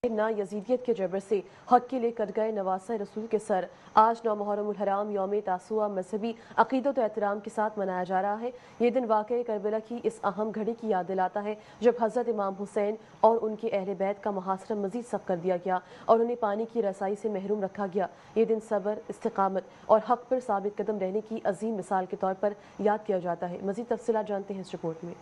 ना यजीदियत के जबर से हक के लिए कट गए नवासा रसूल के सर। आज 9 मुहर्रम उल हराम यौम तासुआ मजहबी अकीदत और एहतराम के साथ मनाया जा रहा है। ये दिन वाक़या करबला की इस अहम घड़ी की याद दिलाता है जब हज़रत इमाम हुसैन और उनके अहले बैत का मुहासरा मजीद सख्त कर दिया गया और उन्हें पानी की रसाई से महरूम रखा गया। ये दिन सब्र, इस्तिकामत और हक पर साबित कदम रहने की अजीम मिसाल के तौर पर याद किया जाता है। मजीद तफसीलात जानते हैं इस रिपोर्ट में।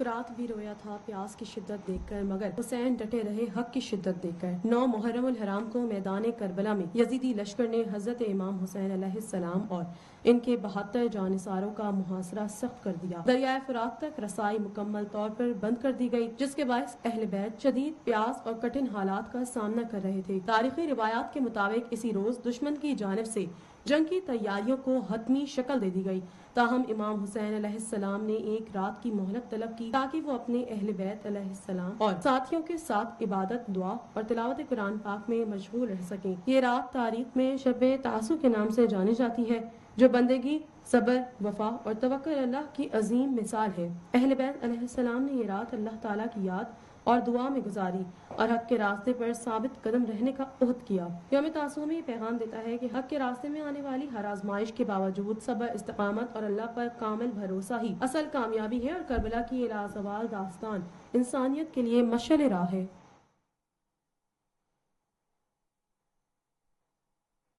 फरात भी रोया था प्यास की शिद्दत देखकर, मगर हुसैन डटे रहे हक की शिद्दत देखकर। 9 मुहर्रम उल हराम को मैदान करबला में यजीदी लश्कर ने हजरत इमाम हुसैन अलैहिस्सलाम और इनके 72 जानिसारों का मुहासरा सख्त कर दिया। दरियाए फरात तक रसाई मुकम्मल तौर पर बंद कर दी गई, जिसके बायस अहले बैत शदीद प्यास और कठिन हालात का सामना कर रहे थे। तारीखी रिवायात के मुताबिक इसी रोज दुश्मन की जानिब से जंग की तैयारियों को हतमी शक्ल दे दी गई। ताहम इमाम हुसैन अलैहिस्सलाम ने एक रात की मोहलत तलब की ताकि वो अपने अहले बैत अलैहिस्सलाम और साथियों के साथ इबादत, दुआ और तिलावत कुरान पाक में मशगूल रह सकें। ये रात तारीख में शब तासु के नाम से जानी जाती है, जो बंदगी, सब्र, वफा और तवक्कुल अल्लाह की अजीम मिसाल है। अहले बैत अलैहिस्सलाम ने ये रात अल्लाह ताला की याद और दुआ में गुजारी और हक के रास्ते पर साबित कदम रहने का उहद किया। यौम तासुआ में पैगाम देता है कि हक के रास्ते में आने वाली हर आजमाइश के बावजूद सब्र, इस्तिकामत और अल्लाह पर कामिल भरोसा ही असल कामयाबी है और करबला की ये लाजवाल दास्तान इंसानियत के लिए मशअल राह है।